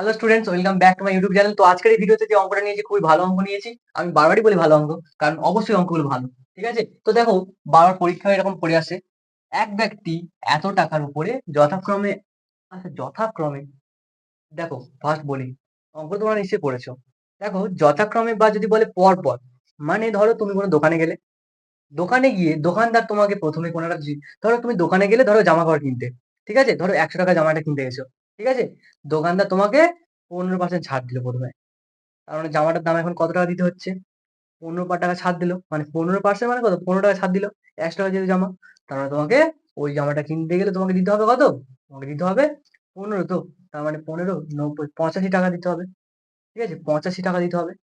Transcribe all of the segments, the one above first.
Hello students, welcome back to my YouTube channel. তো আজকের এই ভিডিওতে যে অঙ্কটা নিয়েছি খুবই ভালো অঙ্ক নিয়েছি। আমি বারবারই বলি ভালো অঙ্ক, কারণ অবশ্যই অঙ্কগুলো ভালো। ঠিক আছে, তো দেখো বারবার পরীক্ষায় এরকম পড়ে আসে, এক ব্যক্তি এত টাকার উপরে যথাক্রমে, আচ্ছা যথাক্রমে, দেখো ফার্স্ট বলি, অঙ্ক তোমরা নিশ্চয়ই পড়েছো। দেখো যথাক্রমে বা যদি বলে পর পর, মানে ধরো তুমি কোনো দোকানে গেলে, দোকানে গিয়ে দোকানদার তোমাকে প্রথমে কোনো একটা ধরো তুমি দোকানে গেলে, ধরো জামা কাপড় কিনতে, ঠিক আছে, ধরো 100 টাকা জামাটা কিনতে গেছো, ঠিক আছে, দোকানদার তোমাকে 15% ছাড় দিল প্রথমে। তার মানে জামাটার দাম এখন কত টাকা দিতে হচ্ছে? 15 টাকা ছাড় দিল, মানে 15% মানে কত, 15 টাকা ছাড় দিল, 100 টাকা যেহেতু জামা। তার মানে তোমাকে ওই জামাটা কিনতে গেলে তোমাকে দিতে হবে কত? তোমাকে দিতে হবে 15, তো তার মানে 15, 90, 85 টাকা দিতে হবে। ঠিক আছে, 85 টাকা দিতে হবে।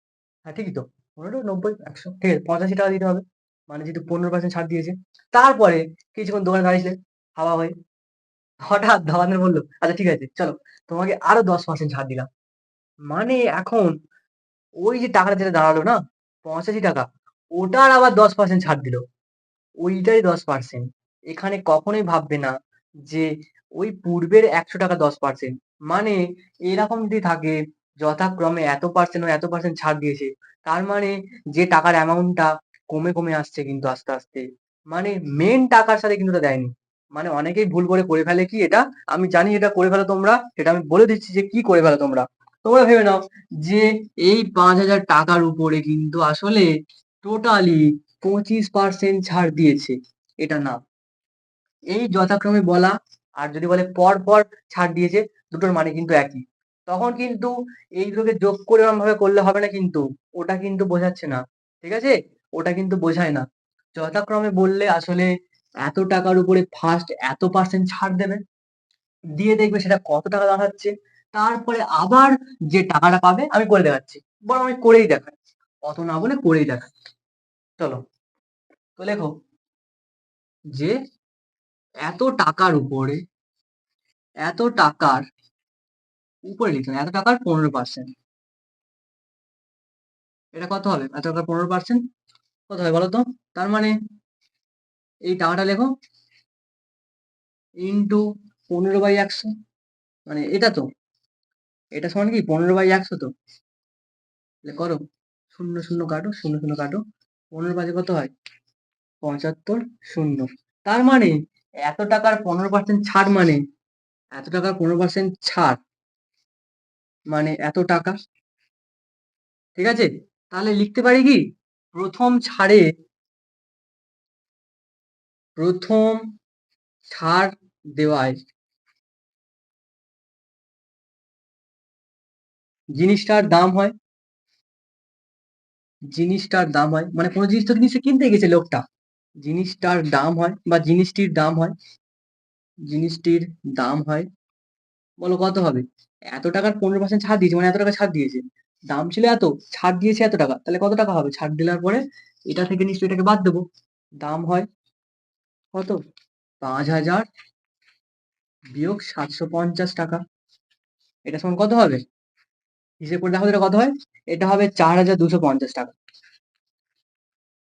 হ্যাঁ ঠিকই তো, 15, 90, 100, ঠিক আছে, 85 টাকা দিতে হবে। মানে যেহেতু 15% ছাড় দিয়েছে। তারপরে কিছুক্ষণ দোকানে দাঁড়িয়েছিলে হাওয়া হয়ে, হঠাৎ দোকানদার বললো, আচ্ছা ঠিক আছে চলো, তোমাকে আরো 10% ছাড় দিলাম। মানে এখন ওই যে টাকাটা যেটা দাঁড়ালো না, 85 টাকা, ওটার আবার 10% ছাড় দিল, ওইটাই 10%। এখানে কখনোই ভাববে না যে ওই পূর্বের 100 টাকা 10%, মানে এরকম যদি থাকে যথাক্রমে এত পার্সেন্ট ও এত পার্সেন্ট ছাড় দিয়েছে, তার মানে যে টাকার অ্যামাউন্টটা কমে কমে আসছে কিন্তু আস্তে আস্তে, মানে মেন টাকার সাথে কিন্তু ওটা দেয়নি। মানে অনেকেই ভুল করে ফেলে কি এটা, আমি জানি এটা করে ফেলো তোমরা, সেটা আমি বলে দিচ্ছি যে কি করে ফেলো তোমরা। তোমরা ভেবে নাও যে এই 5,000 টাকার উপরে কিন্তু আসলে টোটালি 25% ছাড় দিয়েছে। এটা না, এই যথাক্রমে বলা আর যদি বলে পর পর ছাড় দিয়েছে, দুটোর মানে কিন্তু একই। তখন কিন্তু এই দুটোকে যোগ করে এরকম ভাবে করলে হবে না, কিন্তু ওটা কিন্তু বোঝাচ্ছে না। ঠিক আছে, ওটা কিন্তু বোঝায় না। যথাক্রমে বললে আসলে এত টাকার উপরে ফার্স্ট এত পার্সেন্ট ছাড় দেবে, দিয়ে দেখবে সেটা কত টাকা দাঁড়াচ্ছে। তারপরে আবার যে টাকাটা পাবে, আমি করে দেখাচ্ছি, বরং আমি করেই দেখাই, অত না বলে করেই দেখাই। চলো, তো লেখো যে এত টাকার উপরে, এত টাকার উপরে লিখলাম, এত টাকার 15%, এটা কত হবে? এত টাকার 15% কত হয় বলো তো? তার মানে এই টাকাটা লেখো ইন্টু 15/100, মানে এটা তো, এটা সমান কি 15/100, তো তাহলে করো, শূন্য শূন্য কাটো, শূন্য শূন্য কাটো, 15 কত হয়? 75, শূন্য। তার মানে এত টাকার 15% ছাড়, মানে এত টাকার 15% ছাড় মানে এত টাকা। ঠিক আছে, তাহলে লিখতে পারি কি, প্রথম ছাড়ে, প্রথম ছাড় দেওয়ায় জিনিসটার দাম হয়, জিনিসটার দাম হয়, মানে কোনো জিনিস তো নিশ্চয়ই কিনতে গেছে লোকটা, জিনিসটার দাম হয় বা জিনিসটির দাম হয়, জিনিসটির দাম হয়, বলো কত হবে? এত টাকার 15% ছাড় দিয়েছে, মানে এত টাকা ছাড় দিয়েছে, দাম ছিল এত, ছাড় দিয়েছে এত টাকা, তাহলে কত টাকা হবে ছাড় দেওয়ার পরে? এটা থেকে নিশ্চয়ই এটাকে বাদ দেবো, দাম হয় কত? 5,000 বিয়োগ 750 টাকা। এটা সমান কত হবে? হিসেব করে দেখো এটা কত হয়। এটা হবে 4,250 টাকা।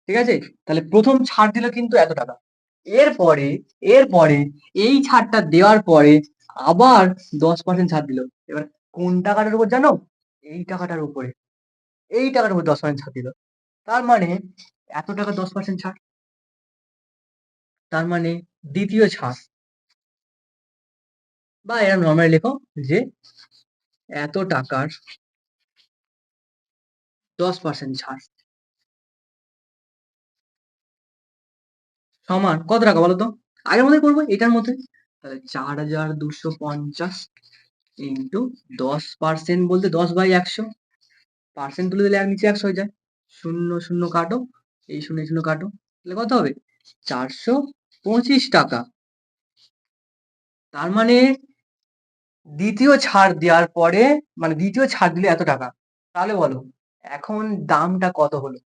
ঠিক আছে, তাহলে প্রথম ছাড় দিল কিন্তু এত টাকা। এরপরে, এরপরে এই ছাড়টা দেওয়ার পরে আবার 10% ছাড় দিল। এবার কোন টাকাটার উপর জানো? এই টাকাটার উপরে, এই টাকাটার উপর 10% ছাড় দিল। তার মানে এত টাকা 10% ছাড়, তার মানে দ্বিতীয় ছাড়, বা এরকম নর্মালি লেখো যে এত টাকার 10% ছাড় সমান কত টাকা বলো তো? আগের মধ্যে করবো, এটার মধ্যে। তাহলে 4,250 ইন্টু 10% বলতে 10/100, পার্সেন্ট তুলে দিলে এক নিচে 100 হয়ে যায়, শূন্য শূন্য কাটো, এই শূন্য শূন্য কাটো, তাহলে কত হবে? 425 টাকা। তার মানে দ্বিতীয় ছাড় দেওয়ার পরে, মানে দ্বিতীয় ছাড় দিলে এত টাকা। তাহলে বলো এখন দামটা কত হলো?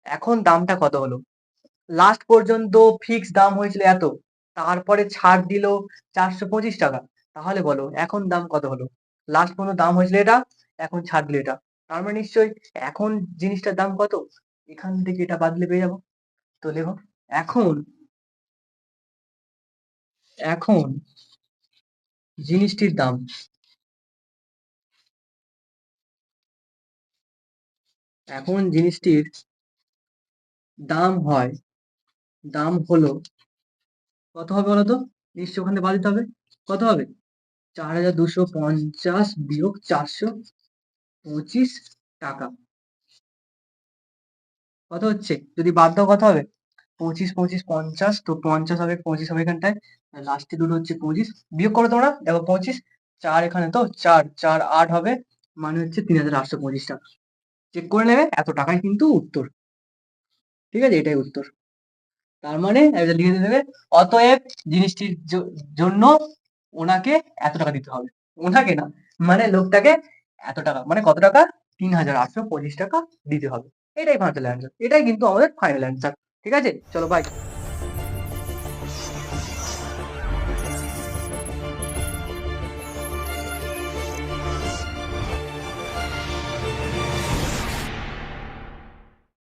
এখন দামটা কত হলো? লাস্ট পর্যন্ত ফিক্স দাম হয়েছিল এত, তারপরে ছাড় দিল 425 টাকা। তাহলে বলো এখন দাম কত হলো? লাস্ট পর্যন্ত দাম হয়েছিল এটা, এখন ছাড় দিল এটা, তার মানে নিশ্চয়ই এখন জিনিসটার দাম কত? এখান থেকে এটা বাদ দিলে পেয়ে যাবো। তো লেখো এখন, এখন জিনিসটির দাম, এখন জিনিসটির দাম হলো কত হবে বলো তো? নিশ্চয়ই ওখানে বাদ দিতে হবে। কত হবে? 4,250 বিয়োগ 425 টাকা। কত হচ্ছে? যদি বাদ দাও কত হবে? 25, 25, 50, তো 50 হবে, 25 হবে এখানটায়। লাস্টে দুটো হচ্ছে 25। বিয়োগ করো তোমরা। দেখো 25, 4 এখানে তো 4, 4, 8 হবে। মানে হচ্ছে 3,825 টাকা। চেক করে নেবে। এত টাকাই কিন্তু উত্তর। ঠিক আছে? এটাই উত্তর। তার মানে এটা লিখে দেবে, অতএব জিনিসটির জন্য ওনাকে এত টাকা দিতে হবে। ওনাকে না, মানে লোকটাকে এত টাকা, মানে কত টাকা? 3,825 টাকা দিতে হবে। এটাই ফাইনাল অ্যান্সার। এটাই কিন্তু আমাদের ফাইনাল অ্যান্সার। ঠিক আছে? চলো বাই।